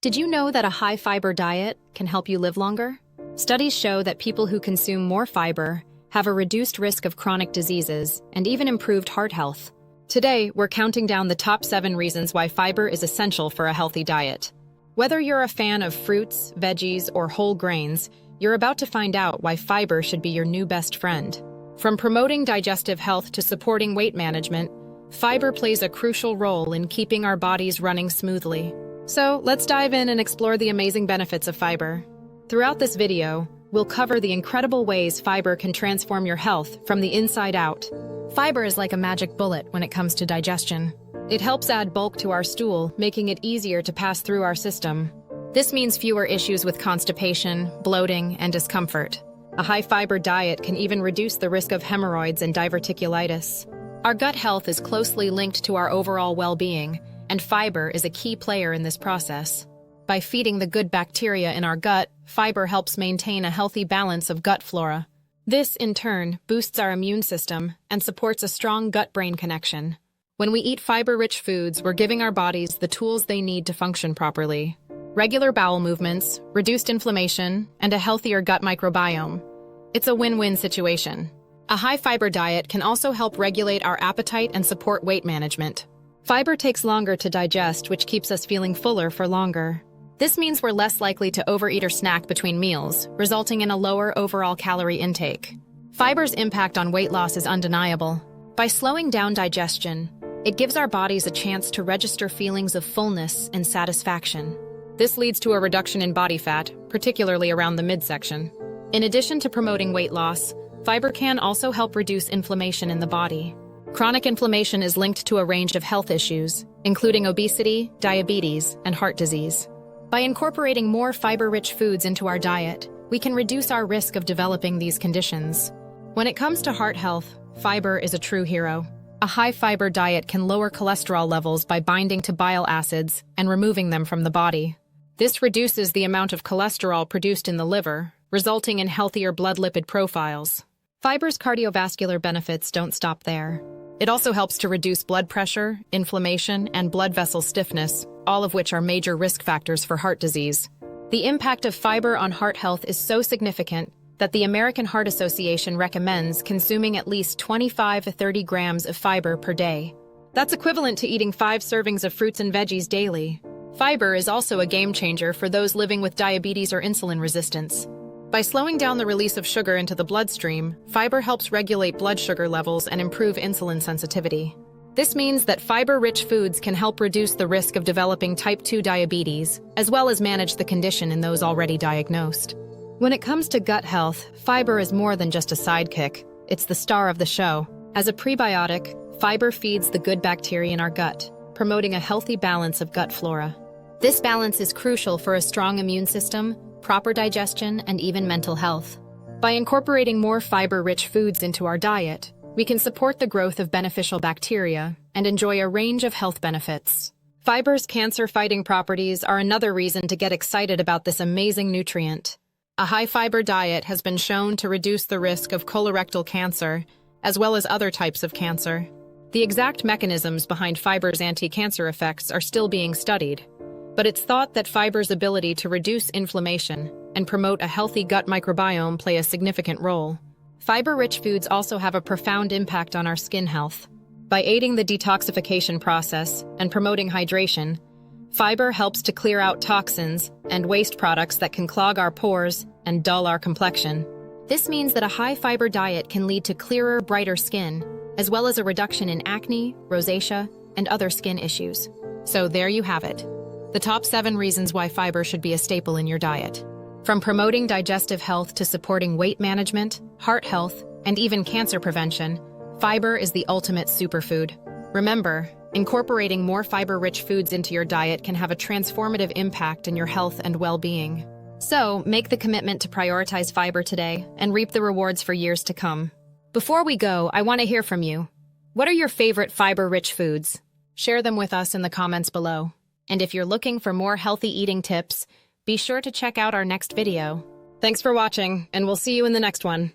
Did you know that a high-fiber diet can help you live longer? Studies show that people who consume more fiber have a reduced risk of chronic diseases and even improved heart health. Today, we're counting down the top 7 reasons why fiber is essential for a healthy diet. Whether you're a fan of fruits, veggies, or whole grains, you're about to find out why fiber should be your new best friend. From promoting digestive health to supporting weight management, fiber plays a crucial role in keeping our bodies running smoothly. So, let's dive in and explore the amazing benefits of fiber. Throughout this video, we'll cover the incredible ways fiber can transform your health from the inside out. Fiber is like a magic bullet when it comes to digestion. It helps add bulk to our stool, making it easier to pass through our system. This means fewer issues with constipation, bloating, and discomfort. A high-fiber diet can even reduce the risk of hemorrhoids and diverticulitis. Our gut health is closely linked to our overall well-being, and fiber is a key player in this process. By feeding the good bacteria in our gut, fiber helps maintain a healthy balance of gut flora. This, in turn, boosts our immune system and supports a strong gut-brain connection. When we eat fiber-rich foods, we're giving our bodies the tools they need to function properly. Regular bowel movements, reduced inflammation, and a healthier gut microbiome. It's a win-win situation. A high-fiber diet can also help regulate our appetite and support weight management. Fiber takes longer to digest, which keeps us feeling fuller for longer. This means we're less likely to overeat or snack between meals, resulting in a lower overall calorie intake. Fiber's impact on weight loss is undeniable. By slowing down digestion, it gives our bodies a chance to register feelings of fullness and satisfaction. This leads to a reduction in body fat, particularly around the midsection. In addition to promoting weight loss, fiber can also help reduce inflammation in the body. Chronic inflammation is linked to a range of health issues, including obesity, diabetes, and heart disease. By incorporating more fiber-rich foods into our diet, we can reduce our risk of developing these conditions. When it comes to heart health, fiber is a true hero. A high-fiber diet can lower cholesterol levels by binding to bile acids and removing them from the body. This reduces the amount of cholesterol produced in the liver, resulting in healthier blood lipid profiles. Fiber's cardiovascular benefits don't stop there. It also helps to reduce blood pressure, inflammation, and blood vessel stiffness, all of which are major risk factors for heart disease. The impact of fiber on heart health is so significant that the American Heart Association recommends consuming at least 25 to 30 grams of fiber per day. That's equivalent to eating 5 servings of fruits and veggies daily. Fiber is also a game changer for those living with diabetes or insulin resistance. By slowing down the release of sugar into the bloodstream, fiber helps regulate blood sugar levels and improve insulin sensitivity. This means that fiber-rich foods can help reduce the risk of developing type 2 diabetes, as well as manage the condition in those already diagnosed. When it comes to gut health, fiber is more than just a sidekick. It's the star of the show. As a prebiotic, fiber feeds the good bacteria in our gut, promoting a healthy balance of gut flora. This balance is crucial for a strong immune system, proper digestion, and even mental health. By incorporating more fiber-rich foods into our diet, we can support the growth of beneficial bacteria and enjoy a range of health benefits. Fiber's cancer-fighting properties are another reason to get excited about this amazing nutrient. A high-fiber diet has been shown to reduce the risk of colorectal cancer, as well as other types of cancer. The exact mechanisms behind fiber's anti-cancer effects are still being studied, but it's thought that fiber's ability to reduce inflammation and promote a healthy gut microbiome play a significant role. Fiber-rich foods also have a profound impact on our skin health. By aiding the detoxification process and promoting hydration, fiber helps to clear out toxins and waste products that can clog our pores and dull our complexion. This means that a high-fiber diet can lead to clearer, brighter skin, as well as a reduction in acne, rosacea, and other skin issues. So there you have it. The top 7 reasons why fiber should be a staple in your diet. From promoting digestive health to supporting weight management, heart health, and even cancer prevention, fiber is the ultimate superfood. Remember, incorporating more fiber-rich foods into your diet can have a transformative impact in your health and well-being. So, make the commitment to prioritize fiber today and reap the rewards for years to come. Before we go, I want to hear from you. What are your favorite fiber-rich foods? Share them with us in the comments below. And if you're looking for more healthy eating tips, be sure to check out our next video. Thanks for watching, and we'll see you in the next one.